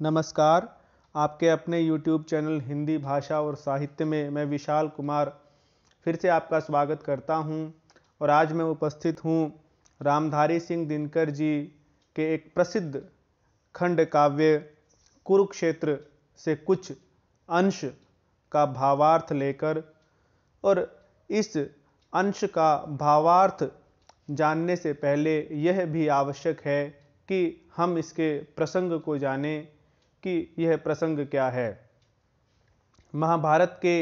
नमस्कार। आपके अपने YouTube चैनल हिंदी भाषा और साहित्य में मैं विशाल कुमार फिर से आपका स्वागत करता हूं और आज मैं उपस्थित हूं रामधारी सिंह दिनकर जी के एक प्रसिद्ध खंड काव्य कुरुक्षेत्र से कुछ अंश का भावार्थ लेकर। और इस अंश का भावार्थ जानने से पहले यह भी आवश्यक है कि हम इसके प्रसंग को जानें कि यह प्रसंग क्या है। महाभारत के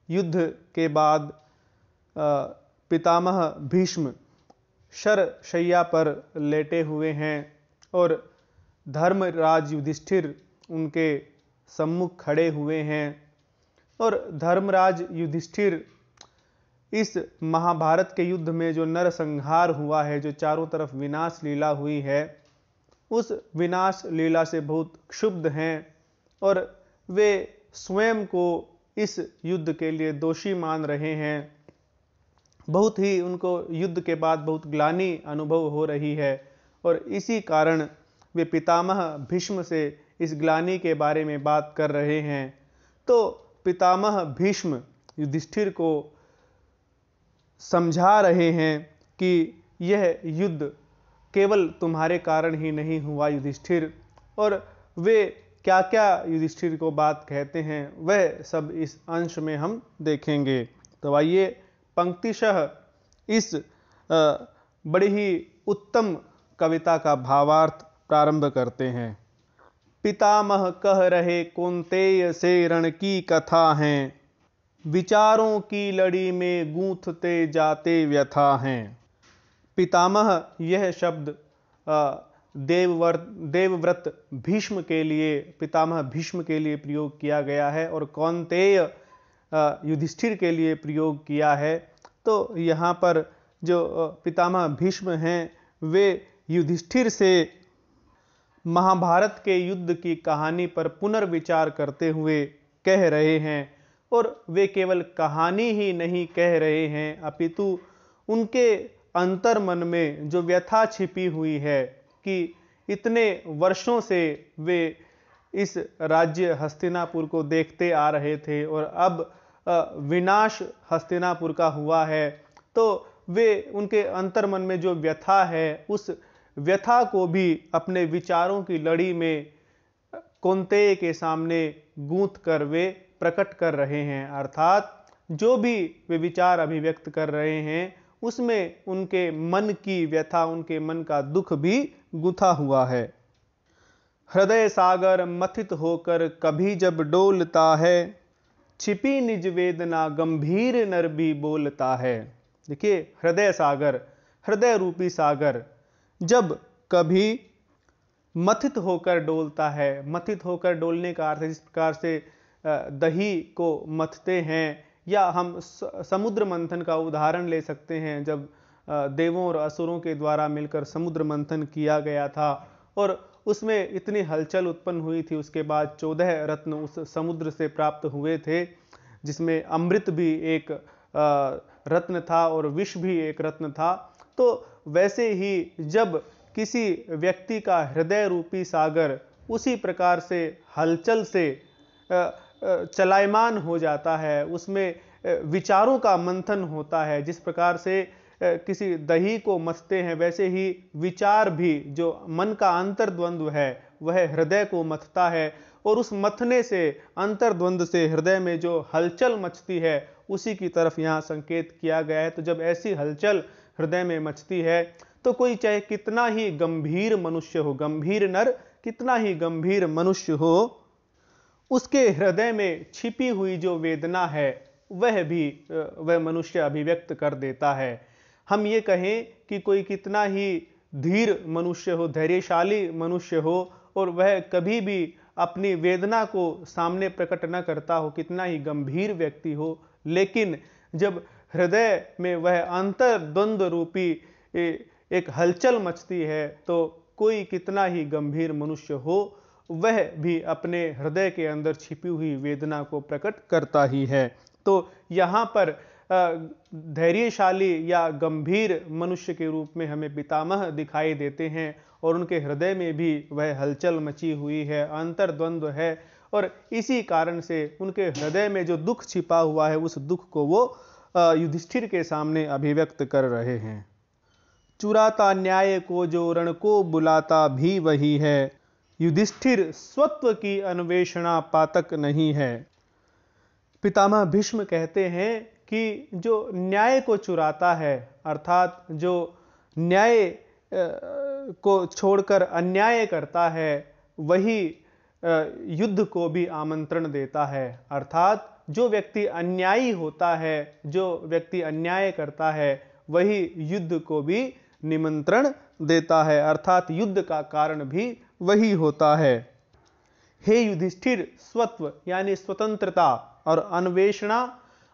युद्ध के बाद पितामह भीष्म शरशय्या पर लेटे हुए हैं और धर्मराज युधिष्ठिर उनके सम्मुख खड़े हुए हैं। और धर्मराज युधिष्ठिर इस महाभारत के युद्ध में जो नरसंहार हुआ है, जो चारों तरफ विनाश लीला हुई है, उस विनाश लीला से बहुत क्षुब्ध हैं और वे स्वयं को इस युद्ध के लिए दोषी मान रहे हैं। बहुत ही उनको युद्ध के बाद बहुत ग्लानि अनुभव हो रही है और इसी कारण वे पितामह भीष्म से इस ग्लानि के बारे में बात कर रहे हैं। तो पितामह भीष्म युधिष्ठिर को समझा रहे हैं कि यह युद्ध केवल तुम्हारे कारण ही नहीं हुआ युधिष्ठिर, और वे क्या क्या युधिष्ठिर को बात कहते हैं वह सब इस अंश में हम देखेंगे। तो आइए पंक्तिशः इस बड़ी ही उत्तम कविता का भावार्थ प्रारंभ करते हैं। पितामह कह रहे कौन्तेय से रण की कथा हैं, विचारों की लड़ी में गूंथते जाते व्यथा हैं। पितामह यह शब्द देवव्रत भीष्म के लिए, पितामह भीष्म के लिए प्रयोग किया गया है और कौन्तेय युधिष्ठिर के लिए प्रयोग किया है। तो यहाँ पर जो पितामह भीष्म हैं वे युधिष्ठिर से महाभारत के युद्ध की कहानी पर पुनर्विचार करते हुए कह रहे हैं। और वे केवल कहानी ही नहीं कह रहे हैं, अपितु उनके अंतर मन में जो व्यथा छिपी हुई है कि इतने वर्षों से वे इस राज्य हस्तिनापुर को देखते आ रहे थे और अब विनाश हस्तिनापुर का हुआ है, तो वे उनके अंतर मन में जो व्यथा है उस व्यथा को भी अपने विचारों की लड़ी में कौन्तेय के सामने गूंथ कर वे प्रकट कर रहे हैं। अर्थात जो भी वे विचार अभिव्यक्त कर रहे हैं उसमें उनके मन की व्यथा, उनके मन का दुख भी गुथा हुआ है। हृदय सागर मथित होकर कभी जब डोलता है, छिपी निज वेदना गंभीर नर भी बोलता है। देखिए, हृदय सागर, हृदय रूपी सागर जब कभी मथित होकर डोलता है, मथित होकर डोलने का अर्थ जिस प्रकार से दही को मथते हैं, या हम समुद्र मंथन का उदाहरण ले सकते हैं। जब देवों और असुरों के द्वारा मिलकर समुद्र मंथन किया गया था और उसमें इतनी हलचल उत्पन्न हुई थी, उसके बाद 14 रत्न उस समुद्र से प्राप्त हुए थे, जिसमें अमृत भी एक रत्न था और विष भी एक रत्न था। तो वैसे ही जब किसी व्यक्ति का हृदय रूपी सागर उसी प्रकार से हलचल से चलायमान हो जाता है, उसमें विचारों का मंथन होता है, जिस प्रकार से किसी दही को मथते हैं, वैसे ही विचार भी, जो मन का अंतर्द्वंद्व है वह हृदय को मथता है और उस मथने से, अंतर्द्वंद्व से हृदय में जो हलचल मचती है उसी की तरफ यहाँ संकेत किया गया है। तो जब ऐसी हलचल हृदय में मचती है तो कोई चाहे कितना ही गंभीर मनुष्य हो, गंभीर नर कितना ही गंभीर मनुष्य हो, उसके हृदय में छिपी हुई जो वेदना है वह मनुष्य अभिव्यक्त कर देता है। हम ये कहें कि कोई कितना ही धीर मनुष्य हो, धैर्यशाली मनुष्य हो और वह कभी भी अपनी वेदना को सामने प्रकट न करता हो, कितना ही गंभीर व्यक्ति हो, लेकिन जब हृदय में वह अंतर्द्वंद्व रूपी एक हलचल मचती है तो कोई कितना ही गंभीर मनुष्य हो वह भी अपने हृदय के अंदर छिपी हुई वेदना को प्रकट करता ही है। तो यहाँ पर धैर्यशाली या गंभीर मनुष्य के रूप में हमें पितामह दिखाई देते हैं और उनके हृदय में भी वह हलचल मची हुई है, अंतर्द्वंद्व है, और इसी कारण से उनके हृदय में जो दुख छिपा हुआ है उस दुख को वो युधिष्ठिर के सामने अभिव्यक्त कर रहे हैं। चुराता न्याय को जो रण को बुलाता भी वही है, युधिष्ठिर स्वत्व की अन्वेषणा पातक नहीं है। पितामह भीष्म कहते हैं कि जो न्याय को चुराता है, अर्थात जो न्याय को छोड़कर अन्याय करता है, वही युद्ध को भी आमंत्रण देता है। अर्थात जो व्यक्ति अन्यायी होता है, जो व्यक्ति अन्याय करता है, वही युद्ध को भी निमंत्रण देता है, अर्थात युद्ध का कारण भी वही होता है। हे युधिष्ठिर, स्वत्व यानी स्वतंत्रता और अन्वेषणा,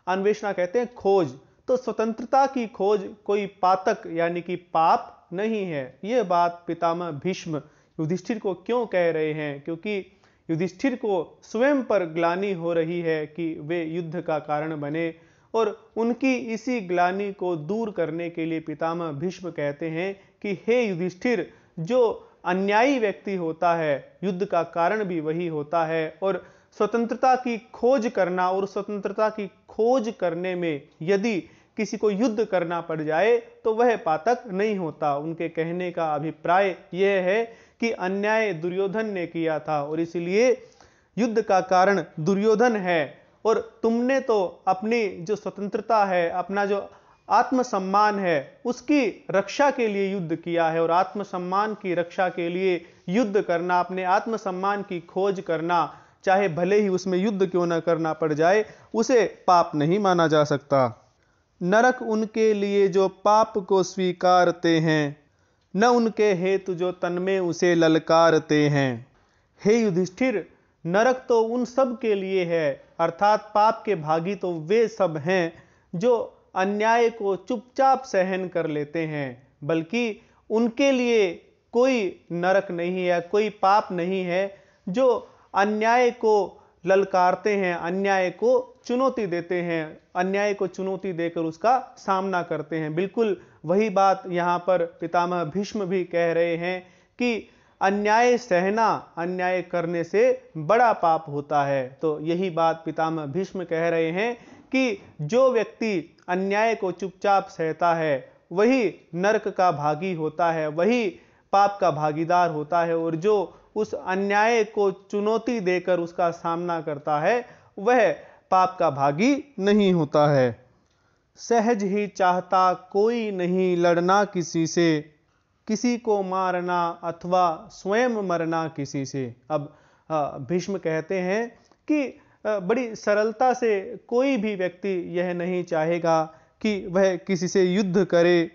अन्वेषणा कहते हैं खोज, तो स्वतंत्रता की खोज कोई पातक यानी कि पाप नहीं है। यह बात पितामह भीष्म युधिष्ठिर को क्यों कह रहे हैं? क्योंकि युधिष्ठिर को स्वयं पर ग्लानि हो रही है कि वे युद्ध का कारण बने, और उनकी इसी ग्लानि को दूर करने के लिए पितामह भीष्म कहते हैं कि हे युधिष्ठिर, जो अन्यायी व्यक्ति होता है युद्ध का कारण भी वही होता है, और स्वतंत्रता की खोज करना और स्वतंत्रता की खोज करने में यदि किसी को युद्ध करना पड़ जाए तो वह पातक नहीं होता। उनके कहने का अभिप्राय यह है कि अन्याय दुर्योधन ने किया था और इसलिए युद्ध का कारण दुर्योधन है, और तुमने तो अपनी जो स्वतंत्रता है, अपना जो आत्मसम्मान है, उसकी रक्षा के लिए युद्ध किया है, और आत्मसम्मान की रक्षा के लिए युद्ध करना, अपने आत्मसम्मान की खोज करना, चाहे भले ही उसमें युद्ध क्यों न करना पड़ जाए, उसे पाप नहीं माना जा सकता। नरक उनके लिए जो पाप को स्वीकारते हैं, न उनके हेतु जो तन में उसे ललकारते हैं। हे युधिष्ठिर, नरक तो उन सब के लिए है, अर्थात पाप के भागी तो वे सब हैं जो अन्याय को चुपचाप सहन कर लेते हैं, बल्कि उनके लिए कोई नरक नहीं है, कोई पाप नहीं है जो अन्याय को ललकारते हैं, अन्याय को चुनौती देते हैं, अन्याय को चुनौती देकर उसका सामना करते हैं। बिल्कुल वही बात यहाँ पर पितामह भीष्म भी कह रहे हैं कि अन्याय सहना अन्याय करने से बड़ा पाप होता है। तो यही बात पितामह भीष्म कह रहे हैं कि जो व्यक्ति अन्याय को चुपचाप सहता है वही नरक का भागी होता है, वही पाप का भागीदार होता है, और जो उस अन्याय को चुनौती देकर उसका सामना करता है वह पाप का भागी नहीं होता है। सहज ही चाहता कोई नहीं लड़ना किसी से, किसी को मारना अथवा स्वयं मरना किसी से। अब भीष्म कहते हैं कि बड़ी सरलता से कोई भी व्यक्ति यह नहीं चाहेगा कि वह किसी से युद्ध करे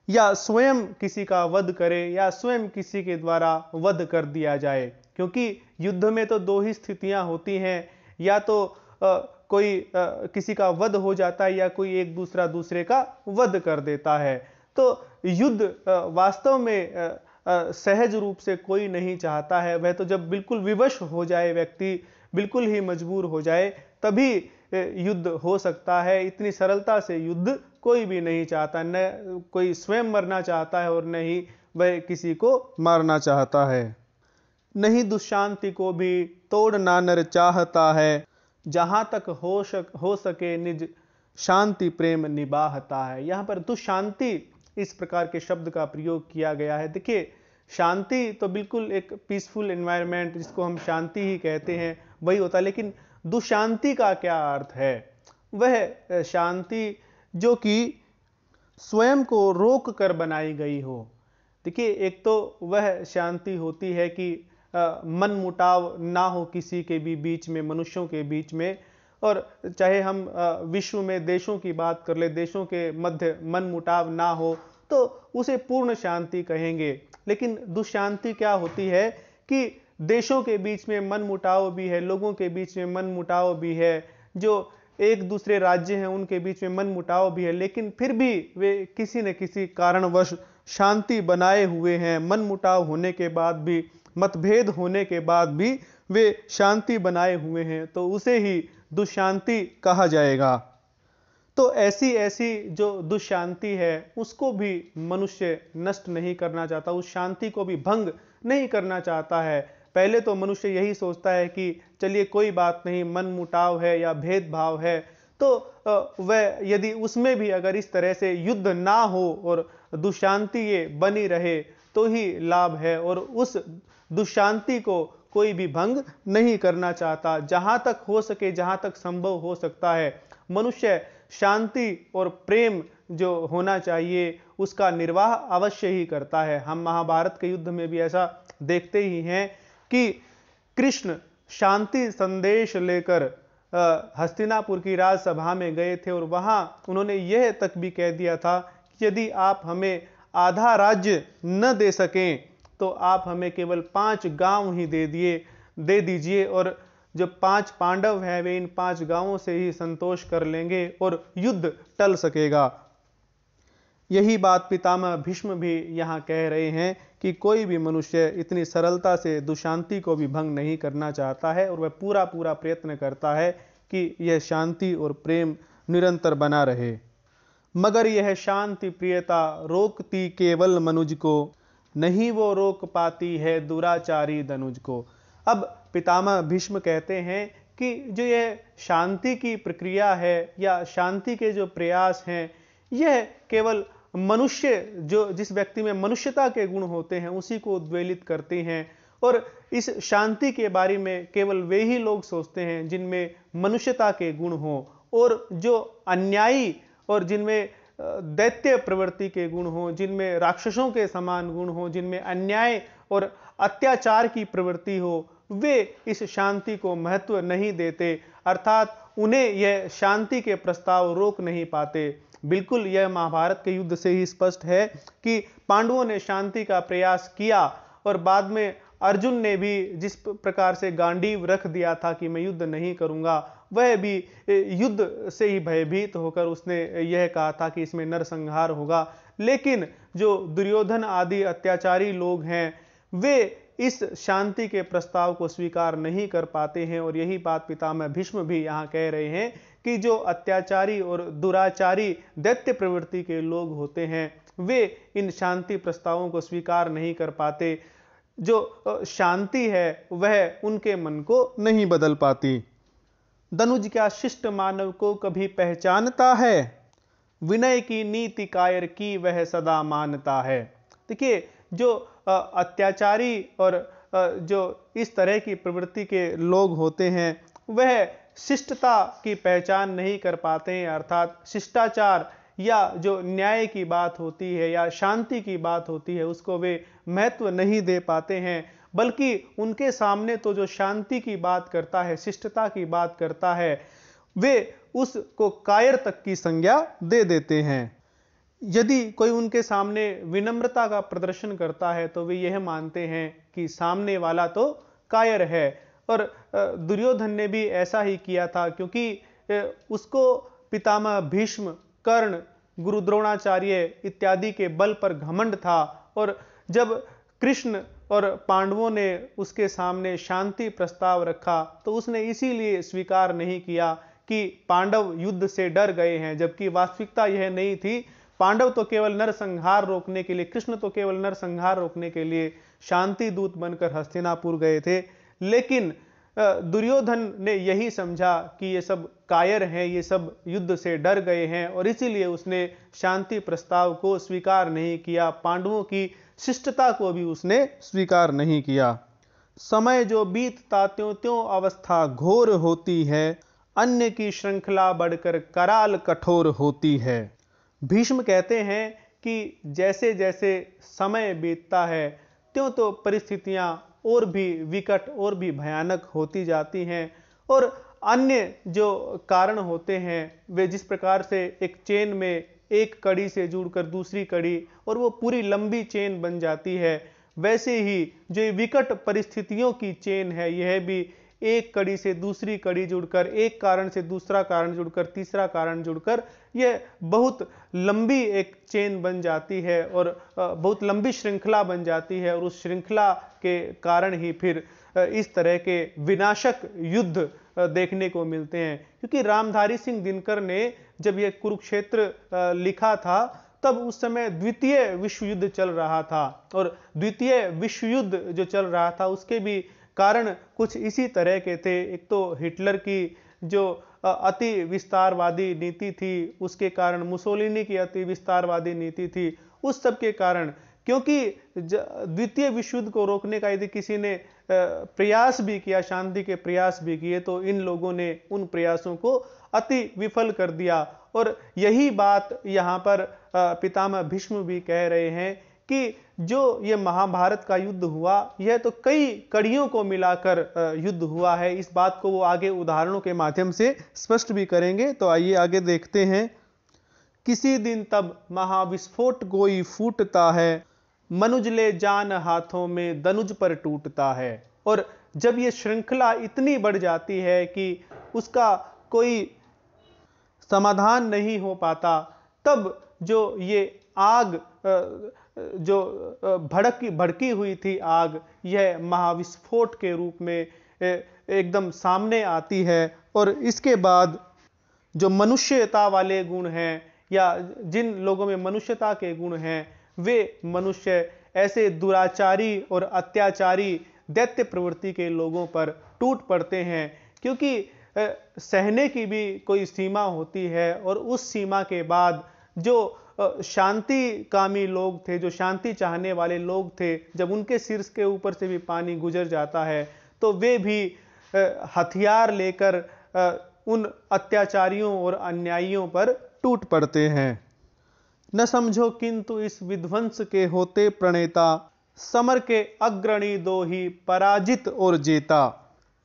या स्वयं किसी का वध करे या स्वयं किसी के द्वारा वध कर दिया जाए, क्योंकि युद्ध में तो दो ही स्थितियां होती हैं, या तो कोई किसी का वध हो जाता है या कोई एक दूसरा दूसरे का वध कर देता है। तो युद्ध वास्तव में सहज रूप से कोई नहीं चाहता है। वह तो जब बिल्कुल विवश हो जाए, व्यक्ति बिल्कुल ही मजबूर हो जाए, तभी युद्ध हो सकता है। इतनी सरलता से युद्ध कोई भी नहीं चाहता, न कोई स्वयं मरना चाहता है और न ही वह किसी को मारना चाहता है। नहीं दुशांति को भी तोड़ना नर चाहता है, जहां तक हो सके निज शांति प्रेम निभाता है। यहाँ पर दुशांति इस प्रकार के शब्द का प्रयोग किया गया है। देखिए, शांति तो बिल्कुल एक पीसफुल एनवायरनमेंट जिसको हम शांति ही कहते हैं वही होता है, लेकिन दुशांति का क्या अर्थ है? वह शांति जो कि स्वयं को रोक कर बनाई गई हो। देखिए, एक तो वह शांति होती है कि मन मुटाव ना हो किसी के भी बीच में, मनुष्यों के बीच में, और चाहे हम विश्व में देशों की बात कर ले, देशों के मध्य मन मुटाव ना हो तो उसे पूर्ण शांति कहेंगे। लेकिन दुशांति क्या होती है कि देशों के बीच में मन मुटाव भी है, लोगों के बीच में मन मुटाव भी है, जो एक दूसरे राज्य हैं उनके बीच में मन मुटाव भी है, लेकिन फिर भी वे किसी न किसी कारणवश शांति बनाए हुए हैं। मन मुटाव होने के बाद भी, मतभेद होने के बाद भी वे शांति बनाए हुए हैं, तो उसे ही दुशांति कहा जाएगा। तो ऐसी ऐसी जो दुशांति है उसको भी मनुष्य नष्ट नहीं करना चाहता, उस शांति को भी भंग नहीं करना चाहता है। पहले तो मनुष्य यही सोचता है कि चलिए कोई बात नहीं, मन मुटाव है या भेदभाव है, तो वह यदि उसमें भी अगर इस तरह से युद्ध ना हो और दुशांति ये बनी रहे तो ही लाभ है, और उस दुशांति को कोई भी भंग नहीं करना चाहता। जहां तक हो सके, जहां तक संभव हो सकता है, मनुष्य शांति और प्रेम जो होना चाहिए उसका निर्वाह अवश्य ही करता है। हम महाभारत के युद्ध में भी ऐसा देखते ही हैं कि कृष्ण शांति संदेश लेकर हस्तिनापुर की राजसभा में गए थे, और वहां उन्होंने यह तक भी कह दिया था कि यदि आप हमें आधा राज्य न दे सकें तो आप हमें केवल 5 गांव ही दे दीजिए, और जो 5 पांडव हैं वे इन 5 गांवों से ही संतोष कर लेंगे और युद्ध टल सकेगा। यही बात पितामह भीष्म भी यहाँ कह रहे हैं कि कोई भी मनुष्य इतनी सरलता से दुशांति को भी भंग नहीं करना चाहता है, और वह पूरा पूरा प्रयत्न करता है कि यह शांति और प्रेम निरंतर बना रहे। मगर यह शांति प्रियता रोकती केवल मनुज को, नहीं वो रोक पाती है दुराचारी दनुज को। अब पितामह भीष्म कहते हैं कि जो यह शांति की प्रक्रिया है या शांति के जो प्रयास हैं, यह केवल मनुष्य, जो जिस व्यक्ति में मनुष्यता के गुण होते हैं उसी को उद्वेलित करती हैं, और इस शांति के बारे में केवल वे ही लोग सोचते हैं जिनमें मनुष्यता के गुण हो, और जो अन्यायी और जिनमें दैत्य प्रवृत्ति के गुण हो, जिनमें राक्षसों के समान गुण हो, जिनमें अन्याय और अत्याचार की प्रवृत्ति हो, वे इस शांति को महत्व नहीं देते, अर्थात उन्हें यह शांति के प्रस्ताव रोक नहीं पाते। बिल्कुल यह महाभारत के युद्ध से ही स्पष्ट है कि पांडवों ने शांति का प्रयास किया, और बाद में अर्जुन ने भी जिस प्रकार से गांडीव रख दिया था कि मैं युद्ध नहीं करूंगा, वह भी युद्ध से ही भयभीत होकर उसने यह कहा था कि इसमें नरसंहार होगा। लेकिन जो दुर्योधन आदि अत्याचारी लोग हैं वे इस शांति के प्रस्ताव को स्वीकार नहीं कर पाते हैं, और यही बात पितामह भीष्म भी यहाँ कह रहे हैं कि जो अत्याचारी और दुराचारी दैत्य प्रवृत्ति के लोग होते हैं वे इन शांति प्रस्तावों को स्वीकार नहीं कर पाते। जो शांति है वह उनके मन को नहीं बदल पाती। दनुज क्या शिष्ट मानव को कभी पहचानता है, विनय की नीति कायर की वह सदा मानता है। देखिए, जो अत्याचारी और जो इस तरह की प्रवृत्ति के लोग होते हैं वह शिष्टता की पहचान नहीं कर पाते हैं, अर्थात शिष्टाचार या जो न्याय की बात होती है या शांति की बात होती है उसको वे महत्व नहीं दे पाते हैं, बल्कि उनके सामने तो जो शांति की बात करता है, शिष्टता की बात करता है, वे उसको कायर तक की संज्ञा दे देते हैं। यदि कोई उनके सामने विनम्रता का प्रदर्शन करता है तो वे यह मानते हैं कि सामने वाला तो कायर है। और दुर्योधन ने भी ऐसा ही किया था, क्योंकि उसको पितामह भीष्म, कर्ण, गुरु द्रोणाचार्य इत्यादि के बल पर घमंड था, और जब कृष्ण और पांडवों ने उसके सामने शांति प्रस्ताव रखा तो उसने इसीलिए स्वीकार नहीं किया कि पांडव युद्ध से डर गए हैं, जबकि वास्तविकता यह नहीं थी। पांडव तो केवल नरसंहार रोकने के लिए, कृष्ण तो केवल नरसंहार रोकने के लिए शांति दूत बनकर हस्तिनापुर गए थे, लेकिन दुर्योधन ने यही समझा कि ये सब कायर हैं, ये सब युद्ध से डर गए हैं, और इसीलिए उसने शांति प्रस्ताव को स्वीकार नहीं किया, पांडवों की शिष्टता को भी उसने स्वीकार नहीं किया। समय जो बीतता त्यों त्यों अवस्था घोर होती है, अन्य की श्रृंखला बढ़कर कराल कठोर होती है। भीष्म कहते हैं कि जैसे जैसे समय बीतता है त्यों तो परिस्थितियां और भी विकट और भी भयानक होती जाती हैं, और अन्य जो कारण होते हैं वे जिस प्रकार से एक चेन में एक कड़ी से जुड़कर दूसरी कड़ी और वो पूरी लंबी चेन बन जाती है, वैसे ही जो विकट परिस्थितियों की चेन है यह भी एक कड़ी से दूसरी कड़ी जुड़कर, एक कारण से दूसरा कारण जुड़कर, तीसरा कारण जुड़कर यह बहुत लंबी एक चेन बन जाती है और बहुत लंबी श्रृंखला बन जाती है। और उस श्रृंखला के कारण ही फिर इस तरह के विनाशक युद्ध देखने को मिलते हैं। क्योंकि रामधारी सिंह दिनकर ने जब यह कुरुक्षेत्र लिखा था, तब उस समय द्वितीय विश्व युद्ध चल रहा था और द्वितीय विश्व युद्ध जो चल रहा था उसके भी कारण कुछ इसी तरह के थे। एक तो हिटलर की जो अति विस्तारवादी नीति थी, उसके कारण मुसोलिनी की अति विस्तारवादी नीति थी, उस सब के कारण। क्योंकि द्वितीय विश्व युद्ध को रोकने का यदि किसी ने प्रयास भी किया, शांति के प्रयास भी किए, तो इन लोगों ने उन प्रयासों को अति विफल कर दिया। और यही बात यहाँ पर पितामह भीष्म भी कह रहे हैं कि जो ये महाभारत का युद्ध हुआ, यह तो कई कड़ियों को मिलाकर युद्ध हुआ है। इस बात को वो आगे उदाहरणों के माध्यम से स्पष्ट भी करेंगे। तो आइए आगे देखते हैं। किसी दिन तब महाविस्फोट कोई फूटता है, मनुज ले जान हाथों में दनुज पर टूटता है। और जब ये श्रृंखला इतनी बढ़ जाती है कि उसका कोई समाधान नहीं हो पाता, तब जो ये आग जो भड़की हुई थी आग, यह महाविस्फोट के रूप में एकदम सामने आती है। और इसके बाद जो मनुष्यता वाले गुण हैं या जिन लोगों में मनुष्यता के गुण हैं, वे मनुष्य ऐसे दुराचारी और अत्याचारी दैत्य प्रवृत्ति के लोगों पर टूट पड़ते हैं। क्योंकि सहने की भी कोई सीमा होती है और उस सीमा के बाद जो शांति कामी लोग थे, जो शांति चाहने वाले लोग थे, जब उनके सिर के ऊपर से भी पानी गुजर जाता है तो वे भी हथियार लेकर उन अत्याचारियों और अन्यायियों पर टूट पड़ते हैं। न समझो किंतु इस विध्वंस के होते प्रणेता, समर के अग्रणी दो ही पराजित और जेता।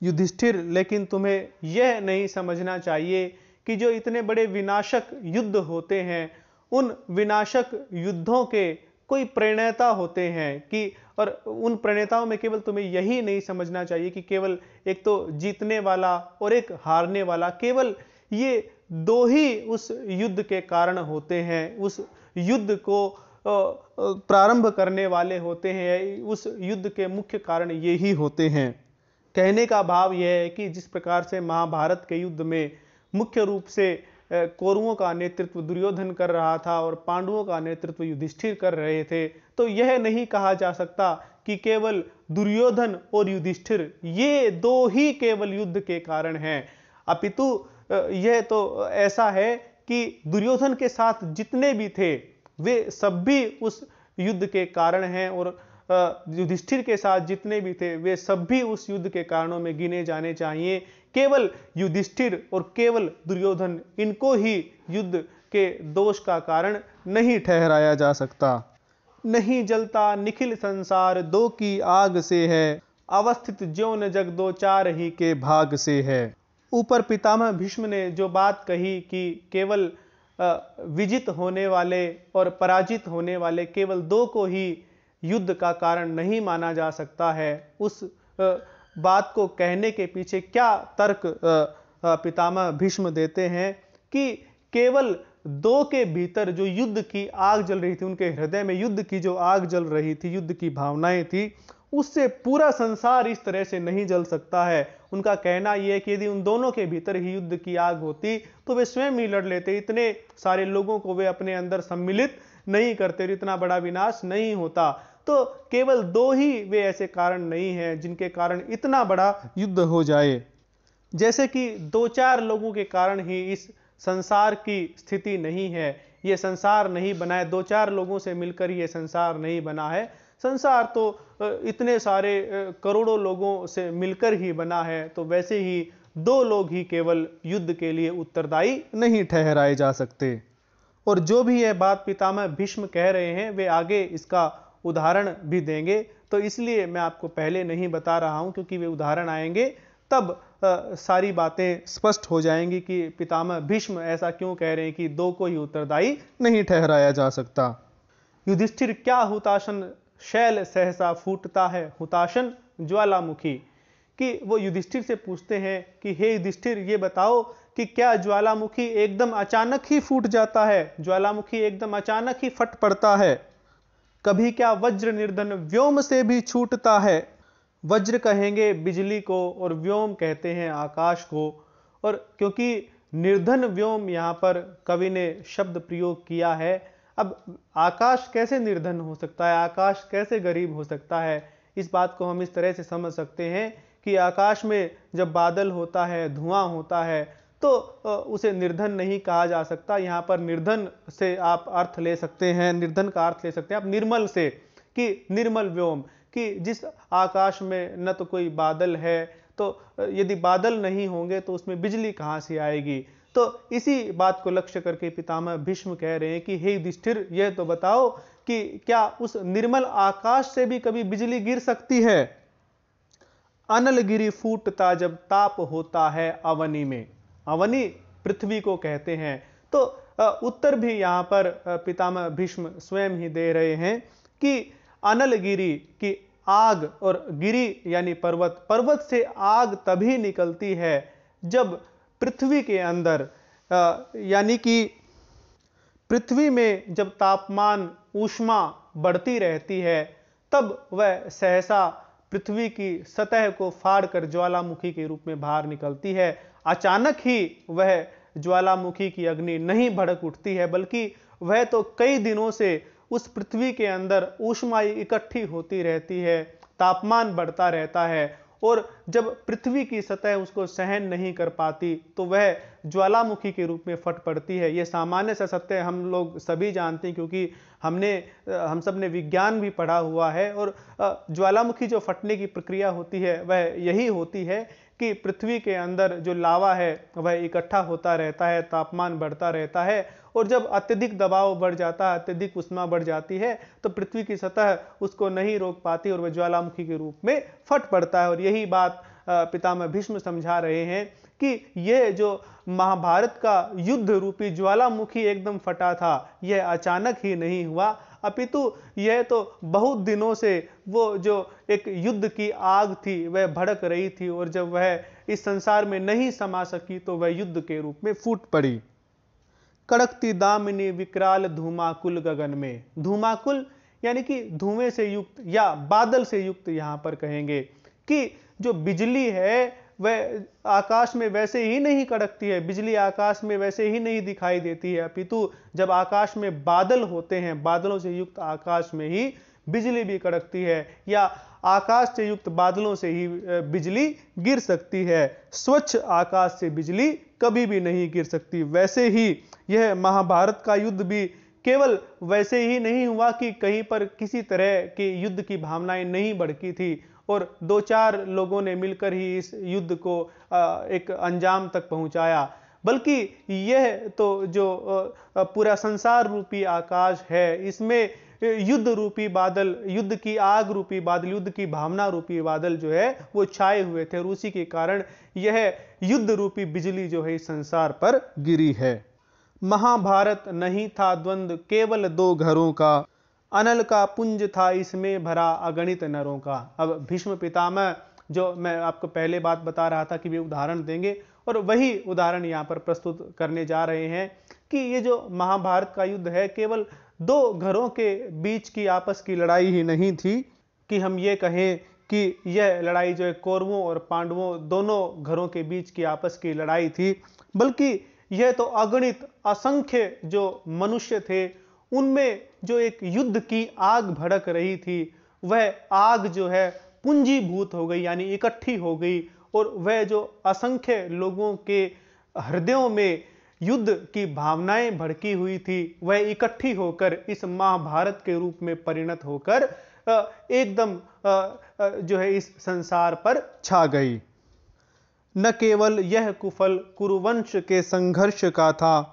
युधिष्ठिर, लेकिन तुम्हें यह नहीं समझना चाहिए कि जो इतने बड़े विनाशक युद्ध होते हैं, उन विनाशक युद्धों के कोई प्रणेता होते हैं कि, और उन प्रणेताओं में केवल तुम्हें यही नहीं समझना चाहिए कि केवल एक तो जीतने वाला और एक हारने वाला, केवल ये दो ही उस युद्ध के कारण होते हैं, उस युद्ध को प्रारंभ करने वाले होते हैं, उस युद्ध के मुख्य कारण ये ही होते हैं। कहने का भाव यह है कि जिस प्रकार से महाभारत के युद्ध में मुख्य रूप से कौरवों का नेतृत्व दुर्योधन कर रहा था और पांडवों का नेतृत्व युधिष्ठिर कर रहे थे, तो यह नहीं कहा जा सकता कि केवल दुर्योधन और युधिष्ठिर ये दो ही केवल युद्ध के कारण हैं। अपितु यह तो ऐसा है कि दुर्योधन के साथ जितने भी थे वे सब भी उस युद्ध के कारण हैं, और युधिष्ठिर के साथ जितने भी थे वे सब भी उस युद्ध के कारणों में गिने जाने चाहिए। केवल युधिष्ठिर और केवल दुर्योधन, इनको ही युद्ध के दोष का कारण नहीं ठहराया जा सकता। नहीं जलता निखिल संसार दो की आग से है, अवस्थित ज्यों न जग दो चार ही के भाग से है। ऊपर पितामह भीष्म ने जो बात कही कि केवल विजित होने वाले और पराजित होने वाले केवल दो को ही युद्ध का कारण नहीं माना जा सकता है, उस बात को कहने के पीछे क्या तर्क पितामह भीष्म देते हैं कि केवल दो के भीतर जो युद्ध की आग जल रही थी, उनके हृदय में युद्ध की जो आग जल रही थी, युद्ध की भावनाएं थी, उससे पूरा संसार इस तरह से नहीं जल सकता है। उनका कहना यह है कि यदि उन दोनों के भीतर ही युद्ध की आग होती तो वे स्वयं ही लड़ लेते, इतने सारे लोगों को वे अपने अंदर सम्मिलित नहीं करते, इतना बड़ा विनाश नहीं होता। तो केवल दो ही वे ऐसे कारण नहीं हैं जिनके कारण इतना बड़ा युद्ध हो जाए। जैसे कि दो चार लोगों के कारण ही इस संसार की स्थिति नहीं है, ये संसार नहीं बना है, दो चार लोगों से मिलकर ये संसार नहीं बना है। संसार तो इतने सारे करोड़ों लोगों से मिलकर ही बना है, तो वैसे ही दो लोग ही केवल युद्ध के लिए उत्तरदायी नहीं ठहराए जा सकते। और जो भी यह बात पितामह भीष्म कह रहे हैं वे आगे इसका उदाहरण भी देंगे, तो इसलिए मैं आपको पहले नहीं बता रहा हूं, क्योंकि वे उदाहरण आएंगे तब सारी बातें स्पष्ट हो जाएंगी कि पितामह भीष्म ऐसा क्यों कह रहे हैं कि दो को ही उत्तरदायी नहीं ठहराया जा सकता। युधिष्ठिर, क्या हुताशन शैल सहसा फूटता है, हुताशन ज्वालामुखी। कि वो युधिष्ठिर से पूछते हैं कि हे युधिष्ठिर, ये बताओ कि क्या ज्वालामुखी एकदम अचानक ही फूट जाता है, ज्वालामुखी एकदम अचानक ही फट पड़ता है? कभी क्या वज्र निर्धन व्योम से भी छूटता है? वज्र कहेंगे बिजली को और व्योम कहते हैं आकाश को। और क्योंकि निर्धन व्योम यहाँ पर कवि ने शब्द प्रयोग किया है, अब आकाश कैसे निर्धन हो सकता है, आकाश कैसे गरीब हो सकता है? इस बात को हम इस तरह से समझ सकते हैं कि आकाश में जब बादल होता है, धुआं होता है, तो उसे निर्धन नहीं कहा जा सकता। यहाँ पर निर्धन से आप अर्थ ले सकते हैं, निर्धन का अर्थ ले सकते हैं आप निर्मल से, कि निर्मल व्योम, कि जिस आकाश में न तो कोई बादल है, तो यदि बादल नहीं होंगे तो उसमें बिजली कहाँ से आएगी? तो इसी बात को लक्ष्य करके पितामह भीष्म कह रहे हैं कि हे युधिष्ठिर, यह तो बताओ कि क्या उस निर्मल आकाश से भी कभी बिजली गिर सकती है? अनलगिरी फूटता जब ताप होता है अवनी में। अवनी पृथ्वी को कहते हैं। तो उत्तर भी यहाँ पर पितामह भीष्म स्वयं ही दे रहे हैं कि अनलगिरी की आग, और गिरी यानी पर्वत, पर्वत से आग तभी निकलती है जब पृथ्वी के अंदर यानी कि पृथ्वी में जब तापमान ऊष्मा बढ़ती रहती है, तब वह सहसा पृथ्वी की सतह को फाड़कर ज्वालामुखी के रूप में बाहर निकलती है। अचानक ही वह ज्वालामुखी की अग्नि नहीं भड़क उठती है, बल्कि वह तो कई दिनों से उस पृथ्वी के अंदर ऊष्मा इकट्ठी होती रहती है, तापमान बढ़ता रहता है, और जब पृथ्वी की सतह उसको सहन नहीं कर पाती तो वह ज्वालामुखी के रूप में फट पड़ती है। यह सामान्य सा सत्य हम लोग सभी जानते हैं, क्योंकि हम सब ने विज्ञान भी पढ़ा हुआ है। और ज्वालामुखी जो फटने की प्रक्रिया होती है वह यही होती है कि पृथ्वी के अंदर जो लावा है वह इकट्ठा होता रहता है, तापमान बढ़ता रहता है, और जब अत्यधिक दबाव बढ़ जाता है, अत्यधिक उष्मा बढ़ जाती है, तो पृथ्वी की सतह उसको नहीं रोक पाती और वह ज्वालामुखी के रूप में फट पड़ता है। और यही बात पितामह भीष्म समझा रहे हैं कि यह जो महाभारत का युद्ध रूपी ज्वालामुखी एकदम फटा था, यह अचानक ही नहीं हुआ, अपितु यह तो बहुत दिनों से वो जो एक युद्ध की आग थी वह भड़क रही थी, और जब वह इस संसार में नहीं समा सकी तो वह युद्ध के रूप में फूट पड़ी। कड़कती दामिनी विकराल धूमाकुल गगन में। धूमाकुल यानी कि धुएं से युक्त या बादल से युक्त, यहां पर कहेंगे कि जो बिजली है वह आकाश में वैसे ही नहीं कड़कती है, बिजली आकाश में वैसे ही नहीं दिखाई देती है, अपितु जब आकाश में बादल होते हैं, बादलों से युक्त आकाश में ही बिजली भी कड़कती है, या आकाश से युक्त बादलों से ही बिजली गिर सकती है। स्वच्छ आकाश से बिजली कभी भी नहीं गिर सकती। वैसे ही यह महाभारत का युद्ध भी केवल वैसे ही नहीं हुआ कि कहीं पर किसी तरह की युद्ध की भावनाएं नहीं भड़की थी और दो चार लोगों ने मिलकर ही इस युद्ध को एक अंजाम तक पहुंचाया, बल्कि यह तो जो पूरा संसार रूपी आकाश है, इसमें युद्ध रूपी बादल, युद्ध की आग रूपी बादल, युद्ध की भावना रूपी बादल जो है वो छाए हुए थे, और उसी के कारण यह युद्ध रूपी बिजली जो है इस संसार पर गिरी है। महाभारत नहीं था द्वंद्व केवल दो घरों का, अनल का पुंज था इसमें भरा अगणित नरों का। अब भीष्म पितामह, जो मैं आपको पहले बात बता रहा था कि वे उदाहरण देंगे, और वही उदाहरण यहाँ पर प्रस्तुत करने जा रहे हैं कि ये जो महाभारत का युद्ध है केवल दो घरों के बीच की आपस की लड़ाई ही नहीं थी, कि हम ये कहें कि यह लड़ाई जो है कौरवों और पांडवों दोनों घरों के बीच की आपस की लड़ाई थी, बल्कि यह तो अगणित असंख्य जो मनुष्य थे उनमें जो एक युद्ध की आग भड़क रही थी, वह आग जो है पूंजीभूत हो गई, यानी इकट्ठी हो गई, और वह जो असंख्य लोगों के हृदयों में युद्ध की भावनाएं भड़की हुई थी वह इकट्ठी होकर इस महाभारत के रूप में परिणत होकर एकदम जो है इस संसार पर छा गई। न केवल यह कुफल कुरुवंश के संघर्ष का था,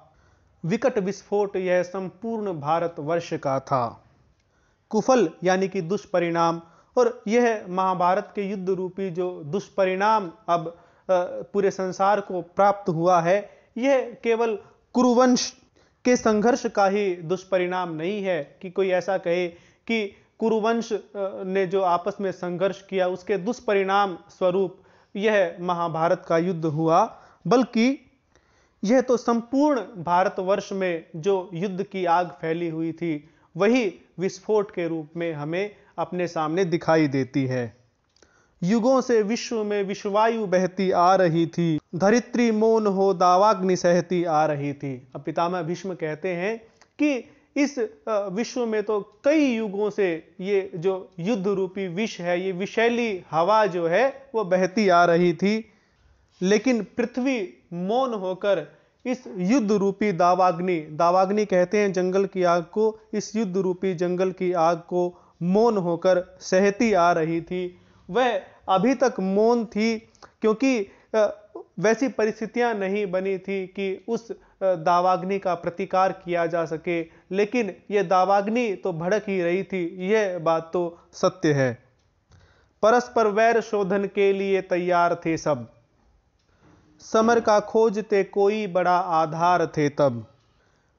विकट विस्फोट यह संपूर्ण भारतवर्ष का था। कुफल यानी कि दुष्परिणाम, और यह महाभारत के युद्ध रूपी जो दुष्परिणाम अब पूरे संसार को प्राप्त हुआ है, यह केवल कुरुवंश के संघर्ष का ही दुष्परिणाम नहीं है कि कोई ऐसा कहे कि कुरुवंश ने जो आपस में संघर्ष किया उसके दुष्परिणाम स्वरूप यह महाभारत का युद्ध हुआ, बल्कि यह तो संपूर्ण भारतवर्ष में जो युद्ध की आग फैली हुई थी वही विस्फोट के रूप में हमें अपने सामने दिखाई देती है। युगों से विश्व में विश्वायु बहती आ रही थी, धरित्री मौन हो दावाग्नि सहती आ रही थी। अब पितामह भीष्म कहते हैं कि इस विश्व में तो कई युगों से ये जो युद्ध रूपी विष है, ये विषैली हवा जो है वो बहती आ रही थी, लेकिन पृथ्वी मौन होकर इस युद्ध रूपी दावाग्नि, दावाग्नि कहते हैं जंगल की आग को, इस युद्ध रूपी जंगल की आग को मौन होकर सहती आ रही थी। वह अभी तक मौन थी क्योंकि वैसी परिस्थितियां नहीं बनी थी कि उस दावाग्नि का प्रतिकार किया जा सके, लेकिन यह दावाग्नि तो भड़क ही रही थी, यह बात तो सत्य है। परस्पर वैर शोधन के लिए तैयार थे सब, समर का खोजते कोई बड़ा आधार थे तब।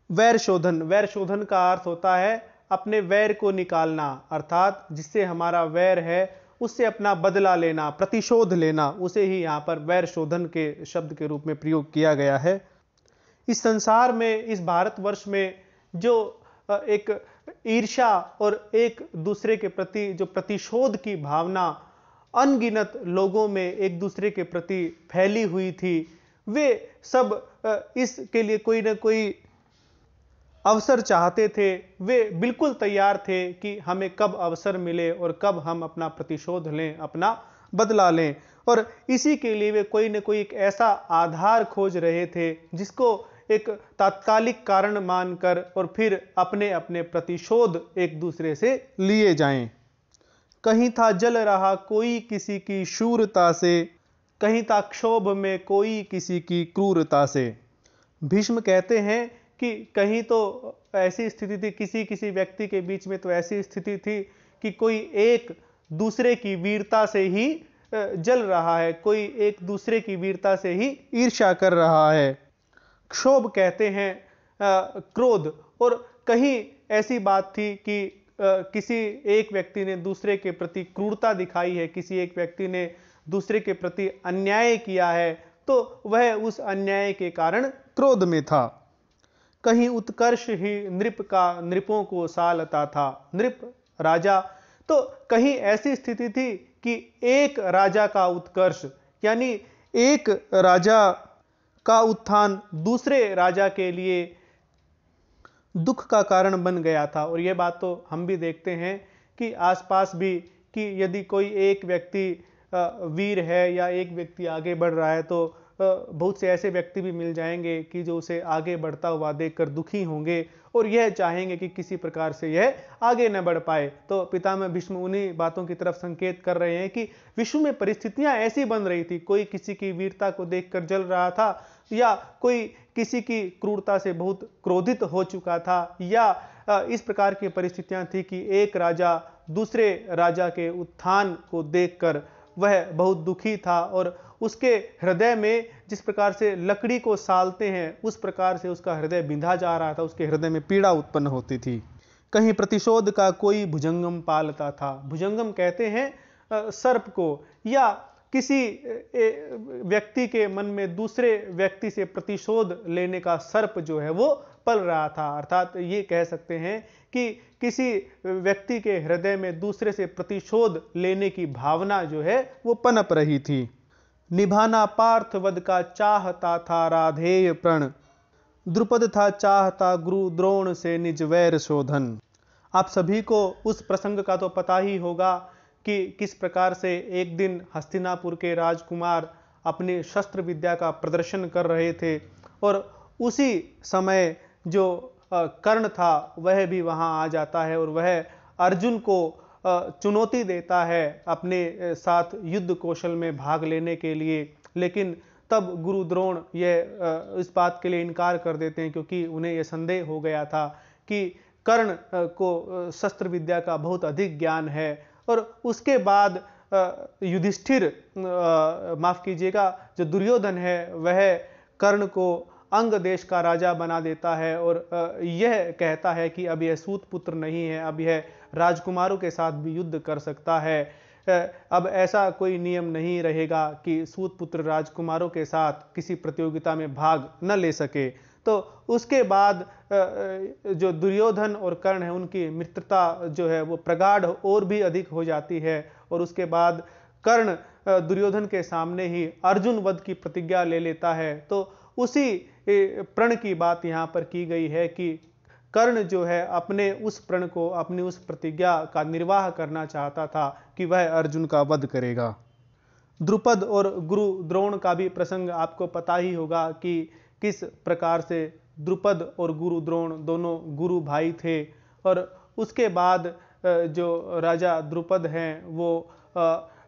वैर शोधन, वैर शोधन का अर्थ होता है अपने वैर को निकालना, अर्थात जिससे हमारा वैर है उससे अपना बदला लेना, प्रतिशोध लेना, उसे ही यहाँ पर वैर शोधन के शब्द के रूप में प्रयोग किया गया है। इस संसार में, इस भारतवर्ष में जो एक ईर्ष्या और एक दूसरे के प्रति जो प्रतिशोध की भावना अनगिनत लोगों में एक दूसरे के प्रति फैली हुई थी, वे सब इसके लिए कोई ना कोई अवसर चाहते थे। वे बिल्कुल तैयार थे कि हमें कब अवसर मिले और कब हम अपना प्रतिशोध लें, अपना बदला लें, और इसी के लिए वे कोई न कोई एक ऐसा आधार खोज रहे थे जिसको एक तात्कालिक कारण मानकर और फिर अपने अपने प्रतिशोध एक दूसरे से लिए जाएं। कहीं था जल रहा कोई किसी की शूरता से, कहीं था क्षोभ में कोई किसी की क्रूरता से। भीष्म कहते हैं कि कहीं तो ऐसी स्थिति थी, किसी किसी व्यक्ति के बीच में तो ऐसी स्थिति थी कि कोई एक दूसरे की वीरता से ही जल रहा है, कोई एक दूसरे की वीरता से ही ईर्ष्या कर रहा है। क्षोभ कहते हैं क्रोध, और कहीं ऐसी बात थी कि किसी एक व्यक्ति ने दूसरे के प्रति क्रूरता दिखाई है, किसी एक व्यक्ति ने दूसरे के प्रति अन्याय किया है, तो वह उस अन्याय के कारण क्रोध में था। कहीं उत्कर्ष ही नृप का नृपों को सालता था, नृप राजा, तो कहीं ऐसी स्थिति थी कि एक राजा का उत्कर्ष, यानी एक राजा का उत्थान दूसरे राजा के लिए दुख का कारण बन गया था। और यह बात तो हम भी देखते हैं कि आसपास भी, कि यदि कोई एक व्यक्ति वीर है या एक व्यक्ति आगे बढ़ रहा है तो बहुत से ऐसे व्यक्ति भी मिल जाएंगे कि जो उसे आगे बढ़ता हुआ देखकर दुखी होंगे और यह चाहेंगे कि किसी प्रकार से यह आगे न बढ़ पाए। तो पितामह भीष्म उन्हीं बातों की तरफ संकेत कर रहे हैं कि विश्व में परिस्थितियां ऐसी बन रही थी, कोई किसी की वीरता को देखकर जल रहा था, या कोई किसी की क्रूरता से बहुत क्रोधित हो चुका था, या इस प्रकार की परिस्थितियां थी कि एक राजा दूसरे राजा के उत्थान को देखकर वह बहुत दुखी था और उसके हृदय में जिस प्रकार से लकड़ी को सालते हैं उस प्रकार से उसका हृदय बिंधा जा रहा था, उसके हृदय में पीड़ा उत्पन्न होती थी। कहीं प्रतिशोध का कोई भुजंगम पालता था, भुजंगम कहते हैं सर्प को, या किसी व्यक्ति के मन में दूसरे व्यक्ति से प्रतिशोध लेने का सर्प जो है वो पल रहा था। अर्थात ये कह सकते हैं कि किसी व्यक्ति के हृदय में दूसरे से प्रतिशोध लेने की भावना जो है वो पनप रही थी। निभाना पार्थवध का चाहता था राधेय प्रण, द्रुपद था चाहता गुरु द्रोण से निज वैर शोधन। आप सभी को उस प्रसंग का तो पता ही होगा कि किस प्रकार से एक दिन हस्तिनापुर के राजकुमार अपनी शस्त्र विद्या का प्रदर्शन कर रहे थे और उसी समय जो कर्ण था वह भी वहां आ जाता है और वह अर्जुन को चुनौती देता है अपने साथ युद्ध कौशल में भाग लेने के लिए। लेकिन तब गुरु द्रोण यह इस बात के लिए इनकार कर देते हैं क्योंकि उन्हें यह संदेह हो गया था कि कर्ण को शस्त्र विद्या का बहुत अधिक ज्ञान है। और उसके बाद युधिष्ठिर, माफ कीजिएगा, जो दुर्योधन है वह कर्ण को अंग देश का राजा बना देता है और यह कहता है कि अब यह सूत पुत्र नहीं है, अब यह राजकुमारों के साथ भी युद्ध कर सकता है। अब ऐसा कोई नियम नहीं रहेगा कि सूत पुत्र राजकुमारों के साथ किसी प्रतियोगिता में भाग न ले सके। तो उसके बाद जो दुर्योधन और कर्ण है उनकी मित्रता जो है वो प्रगाढ़ और भी अधिक हो जाती है। और उसके बाद कर्ण दुर्योधन के सामने ही अर्जुन वध की प्रतिज्ञा ले लेता है। तो उसी प्रण की बात यहाँ पर की गई है कि कर्ण जो है अपने उस प्रण को, अपनी उस प्रतिज्ञा का निर्वाह करना चाहता था कि वह अर्जुन का वध करेगा। द्रुपद और गुरु द्रोण का भी प्रसंग आपको पता ही होगा कि किस प्रकार से द्रुपद और गुरु द्रोण दोनों गुरु भाई थे। और उसके बाद जो राजा द्रुपद हैं वो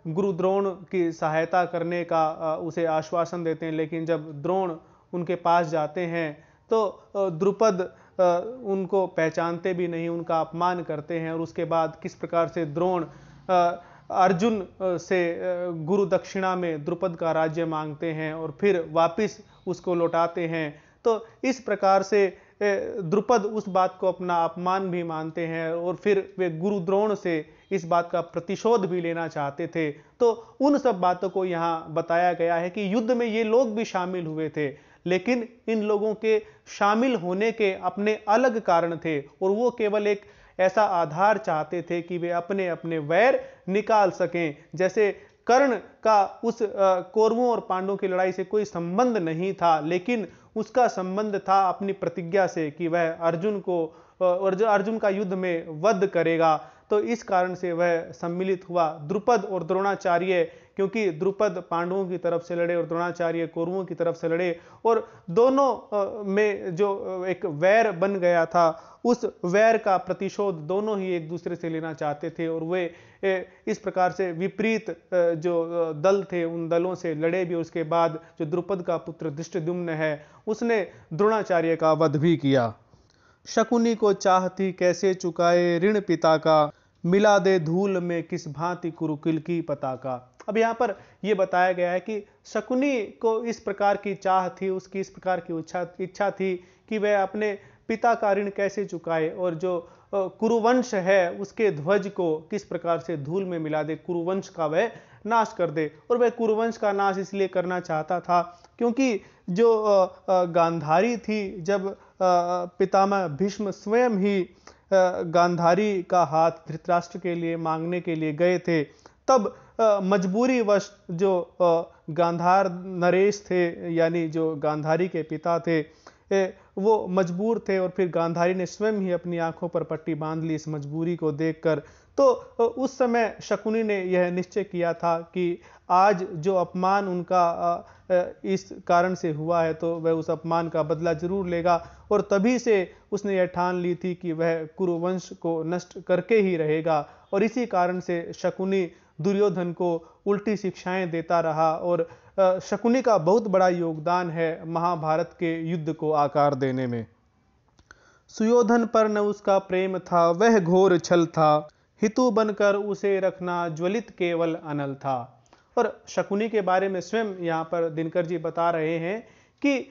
गुरु द्रोण की सहायता करने का उसे आश्वासन देते हैं, लेकिन जब द्रोण उनके पास जाते हैं तो द्रुपद उनको पहचानते भी नहीं, उनका अपमान करते हैं। और उसके बाद किस प्रकार से द्रोण अर्जुन से गुरु दक्षिणा में द्रुपद का राज्य मांगते हैं और फिर वापिस उसको लौटाते हैं। तो इस प्रकार से द्रुपद उस बात को अपना अपमान भी मानते हैं और फिर वे गुरु द्रोण से इस बात का प्रतिशोध भी लेना चाहते थे। तो उन सब बातों को यहाँ बताया गया है कि युद्ध में ये लोग भी शामिल हुए थे, लेकिन इन लोगों के शामिल होने के अपने अलग कारण थे और वो केवल एक ऐसा आधार चाहते थे कि वे अपने अपने वैर निकाल सकें। जैसे कर्ण का उस कौरवों और पांडवों की लड़ाई से कोई संबंध नहीं था, लेकिन उसका संबंध था अपनी प्रतिज्ञा से कि वह अर्जुन को और अर्जुन का युद्ध में वध करेगा। तो इस कारण से वह सम्मिलित हुआ। द्रुपद और द्रोणाचार्य, क्योंकि द्रुपद पांडवों की तरफ से लड़े और द्रोणाचार्य कौरवों की तरफ से लड़े, और दोनों में जो एक वैर बन गया था उस वैर का प्रतिशोध दोनों ही एक दूसरे से लेना चाहते थे। और वे इस प्रकार से विपरीत जो दल थे उन दलों से लड़े भी। उसके बाद जो द्रुपद का पुत्र धृष्टद्युम्न है उसने द्रोणाचार्य का वध भी किया। शकुनी को चाहती कैसे चुकाए ऋण पिता का, मिला दे धूल में किस भांति कुरुकुल की पताका। अब यहाँ पर यह बताया गया है कि शकुनी को इस प्रकार की चाह थी, उसकी इस प्रकार की इच्छा थी कि वह अपने पिता का ऋण कैसे चुकाए और जो कुरुवंश है उसके ध्वज को किस प्रकार से धूल में मिला दे, कुरुवंश का वह नाश कर दे। और वह कुरुवंश का नाश इसलिए करना चाहता था क्योंकि जो गांधारी थी, जब पितामह भीष्म स्वयं ही गांधारी का हाथ धृतराष्ट्र के लिए मांगने के लिए गए थे, तब मजबूरी वश जो गांधार नरेश थे यानी जो गांधारी के पिता थे वो मजबूर थे और फिर गांधारी ने स्वयं ही अपनी आंखों पर पट्टी बांध ली इस मजबूरी को देखकर। तो उस समय शकुनी ने यह निश्चय किया था कि आज जो अपमान उनका इस कारण से हुआ है तो वह उस अपमान का बदला जरूर लेगा। और तभी से उसने यह ठान ली थी कि वह कुरुवंश को नष्ट करके ही रहेगा। और इसी कारण से शकुनी दुर्योधन को उल्टी शिक्षाएं देता रहा। और शकुनी का बहुत बड़ा योगदान है महाभारत के युद्ध को आकार देने में। सुयोधन पर न उसका प्रेम था, वह घोर छल था, हितु बनकर उसे रखना ज्वलित केवल अनल था। और शकुनी के बारे में स्वयं यहाँ पर दिनकर जी बता रहे हैं कि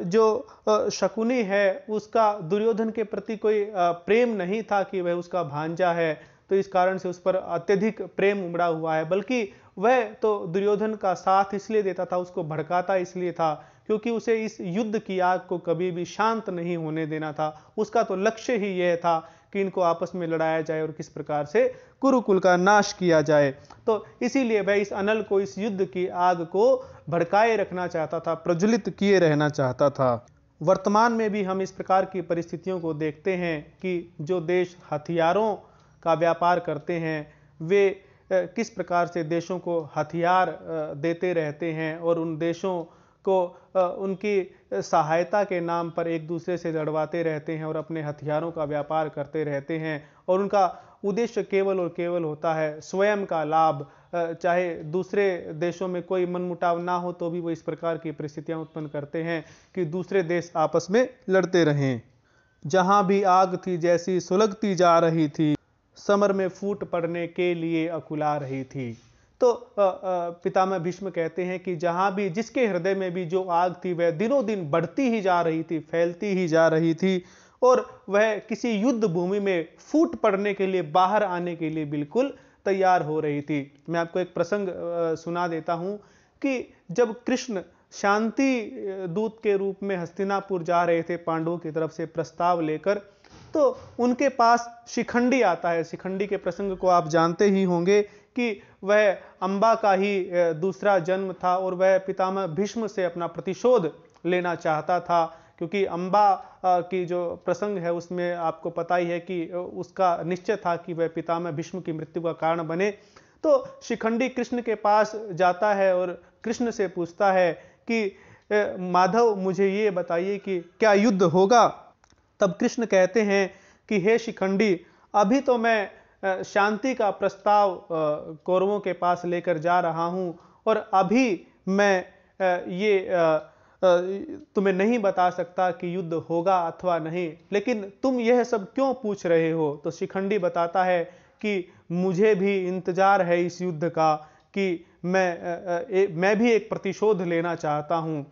जो शकुनी है उसका दुर्योधन के प्रति कोई प्रेम नहीं था कि वह उसका भांजा है तो इस कारण से उस पर अत्यधिक प्रेम उमड़ा हुआ है, बल्कि वह तो दुर्योधन का साथ इसलिए देता था, उसको भड़काता इसलिए था क्योंकि उसे इस युद्ध की आग को कभी भी शांत नहीं होने देना था। उसका तो लक्ष्य ही यह था कि इनको आपस में लड़ाया जाए और किस प्रकार से कुरुकुल का नाश किया जाए। तो इसीलिए वह इस अनल को, इस युद्ध की आग को भड़काए रखना चाहता था, प्रज्वलित किए रहना चाहता था। वर्तमान में भी हम इस प्रकार की परिस्थितियों को देखते हैं कि जो देश हथियारों का व्यापार करते हैं वे किस प्रकार से देशों को हथियार देते रहते हैं और उन देशों को उनकी सहायता के नाम पर एक दूसरे से लड़वाते रहते हैं और अपने हथियारों का व्यापार करते रहते हैं। और उनका उद्देश्य केवल और केवल होता है स्वयं का लाभ। चाहे दूसरे देशों में कोई मनमुटाव ना हो तो भी वो इस प्रकार की परिस्थितियां उत्पन्न करते हैं कि दूसरे देश आपस में लड़ते रहें। जहां भी आग थी जैसी सुलगती जा रही थी, समर में फूट पड़ने के लिए अकुला रही थी। तो पितामह भीष्म कहते हैं कि जहां भी, जिसके हृदय में भी जो आग थी वह दिनों दिन बढ़ती ही जा रही थी, फैलती ही जा रही थी और वह किसी युद्ध भूमि में फूट पड़ने के लिए, बाहर आने के लिए बिल्कुल तैयार हो रही थी। मैं आपको एक प्रसंग सुना देता हूं कि जब कृष्ण शांति दूत के रूप में हस्तिनापुर जा रहे थे पांडवों की तरफ से प्रस्ताव लेकर, तो उनके पास शिखंडी आता है। शिखंडी के प्रसंग को आप जानते ही होंगे कि वह अंबा का ही दूसरा जन्म था और वह पितामह भीष्म से अपना प्रतिशोध लेना चाहता था, क्योंकि अंबा की जो प्रसंग है उसमें आपको पता ही है कि उसका निश्चय था कि वह पितामह भीष्म की मृत्यु का कारण बने। तो शिखंडी कृष्ण के पास जाता है और कृष्ण से पूछता है कि माधव मुझे ये बताइए कि क्या युद्ध होगा। तब कृष्ण कहते हैं कि हे शिखंडी, अभी तो मैं शांति का प्रस्ताव कौरवों के पास लेकर जा रहा हूं और अभी मैं ये तुम्हें नहीं बता सकता कि युद्ध होगा अथवा नहीं, लेकिन तुम यह सब क्यों पूछ रहे हो। तो शिखंडी बताता है कि मुझे भी इंतजार है इस युद्ध का, कि मैं भी एक प्रतिशोध लेना चाहता हूं।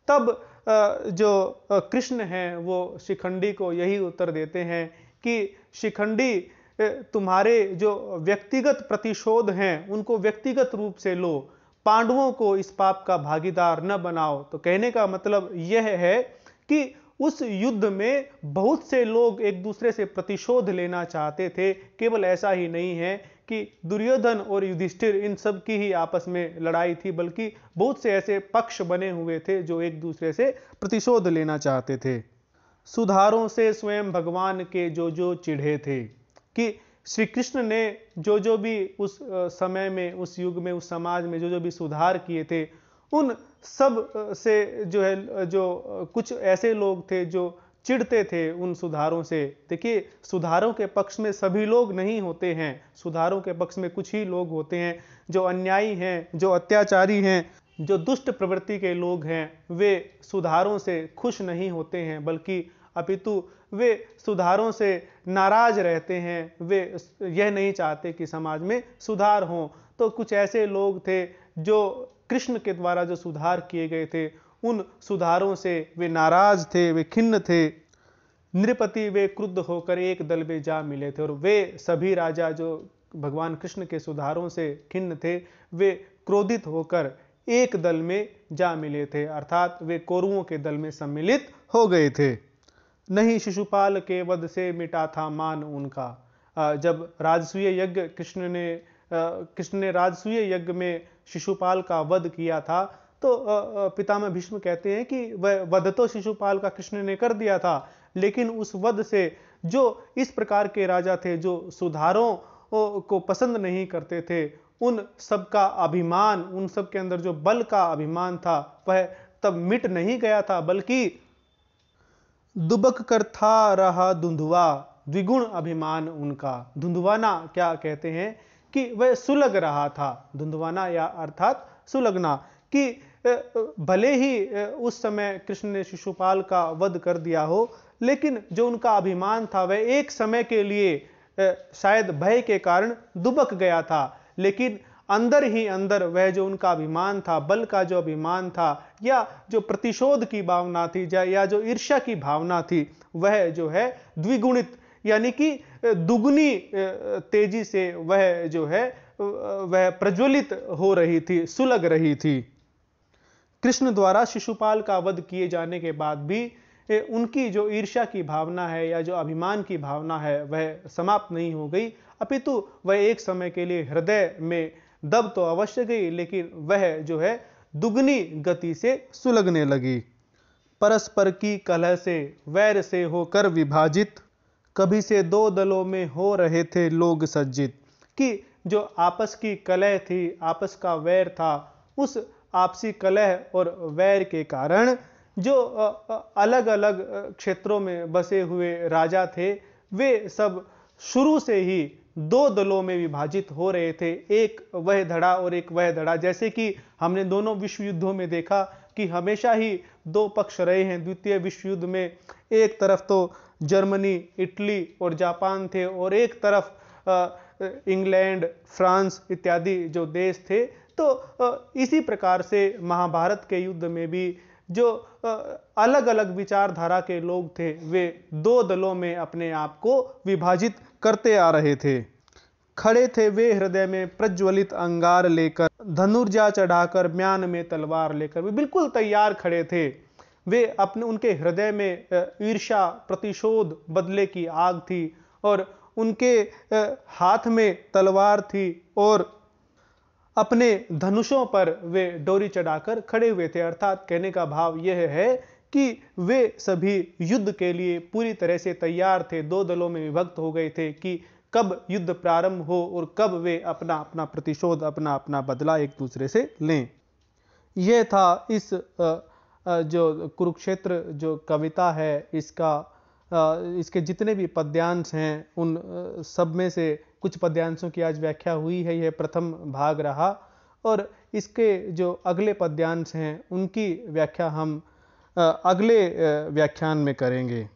तब जो कृष्ण हैं वो शिखंडी को यही उत्तर देते हैं कि शिखंडी, तुम्हारे जो व्यक्तिगत प्रतिशोध हैं उनको व्यक्तिगत रूप से लो, पांडवों को इस पाप का भागीदार न बनाओ। तो कहने का मतलब यह है कि उस युद्ध में बहुत से लोग एक दूसरे से प्रतिशोध लेना चाहते थे। केवल ऐसा ही नहीं है कि दुर्योधन और युधिष्ठिर इन सब की ही आपस में लड़ाई थी, बल्कि बहुत से ऐसे पक्ष बने हुए थे जो एक दूसरे से प्रतिशोध लेना चाहते थे। सुधारों से स्वयं भगवान के जो जो चिढ़े थे, कि श्री कृष्ण ने जो जो भी उस समय में, उस युग में, उस समाज में जो जो भी सुधार किए थे, उन सब से जो है, जो कुछ ऐसे लोग थे जो चिढ़ते थे उन सुधारों से। देखिए, सुधारों के पक्ष में सभी लोग नहीं होते हैं, सुधारों के पक्ष में कुछ ही लोग होते हैं जो अन्यायी हैं, जो अत्याचारी हैं, जो दुष्ट प्रवृत्ति के लोग हैं। वे सुधारों से खुश नहीं होते हैं, बल्कि अपितु वे सुधारों से नाराज रहते हैं। वे यह नहीं चाहते कि समाज में सुधार हो। तो कुछ ऐसे लोग थे जो कृष्ण के द्वारा जो सुधार किए गए थे उन सुधारों से वे नाराज थे, वे खिन्न थे। नृपति वे क्रुद्ध होकर एक दल में जा मिले थे, और वे सभी राजा जो भगवान कृष्ण के सुधारों से खिन्न थे, वे क्रोधित होकर एक दल में जा मिले थे, अर्थात वे कौरवों के दल में सम्मिलित हो गए थे। नहीं शिशुपाल के वध से मिटा था मान उनका। जब राजसूय यज्ञ कृष्ण ने राजसूय यज्ञ में शिशुपाल का वध किया था, तो पितामह भीष्म कहते हैं कि वह वध तो शिशुपाल का कृष्ण ने कर दिया था, लेकिन उस वध से जो इस प्रकार के राजा थे जो सुधारों को पसंद नहीं करते थे, उन सब का अभिमान, उन सब के अंदर जो बल का अभिमान था वह तब मिट नहीं गया था, बल्कि दुबक कर था रहा धुंधुआ, द्विगुण अभिमान उनका। धुंधुआना क्या कहते हैं कि वह सुलग रहा था। धुंधुआना या अर्थात सुलगना, कि भले ही उस समय कृष्ण ने शिशुपाल का वध कर दिया हो, लेकिन जो उनका अभिमान था वह एक समय के लिए शायद भय के कारण दुबक गया था, लेकिन अंदर ही अंदर वह जो उनका अभिमान था, बल का जो अभिमान था, या जो प्रतिशोध की भावना थी, या जो ईर्ष्या की भावना थी, वह जो है द्विगुणित, यानी कि दुगनी तेजी से वह जो है वह प्रज्वलित हो रही थी, सुलग रही थी। कृष्ण द्वारा शिशुपाल का वध किए जाने के बाद भी उनकी जो ईर्ष्या की भावना है या जो अभिमान की भावना है वह समाप्त नहीं हो गई, अपितु वह एक समय के लिए हृदय में दब तो अवश्य गई, लेकिन वह जो है दुगनी गति से सुलगने लगी। परस्पर की कलह से, वैर से होकर विभाजित, कभी से दो दलों में हो रहे थे लोग सज्जित। कि जो आपस की कलह थी, आपस का वैर था, उस आपसी कलह और वैर के कारण जो अलग अलग क्षेत्रों में बसे हुए राजा थे, वे सब शुरू से ही दो दलों में विभाजित हो रहे थे, एक वह धड़ा और एक वह धड़ा। जैसे कि हमने दोनों विश्व युद्धों में देखा कि हमेशा ही दो पक्ष रहे हैं। द्वितीय विश्व युद्ध में एक तरफ तो जर्मनी, इटली और जापान थे, और एक तरफ इंग्लैंड, फ्रांस इत्यादि जो देश थे। तो इसी प्रकार से महाभारत के युद्ध में भी जो अलग अलग विचारधारा के लोग थे, वे दो दलों में अपने आप को विभाजित करते आ रहे थे। खड़े थे वे हृदय में प्रज्वलित अंगार लेकर, धनुर्जा चढ़ाकर म्यान में तलवार लेकर। वे बिल्कुल तैयार खड़े थे। वे अपने उनके हृदय में ईर्ष्या, प्रतिशोध, बदले की आग थी और उनके हाथ में तलवार थी और अपने धनुषों पर वे डोरी चढ़ाकर खड़े हुए थे। अर्थात कहने का भाव यह है कि वे सभी युद्ध के लिए पूरी तरह से तैयार थे। दो दलों में विभक्त हो गए थे कि कब युद्ध प्रारंभ हो और कब वे अपना अपना प्रतिशोध, अपना अपना बदला एक दूसरे से लें। यह था इस जो कुरुक्षेत्र जो कविता है इसके जितने भी पद्यांश हैं उन सब में से कुछ पद्यांशों की आज व्याख्या हुई है। यह प्रथम भाग रहा और इसके जो अगले पद्यांश हैं उनकी व्याख्या हम अगले व्याख्यान में करेंगे।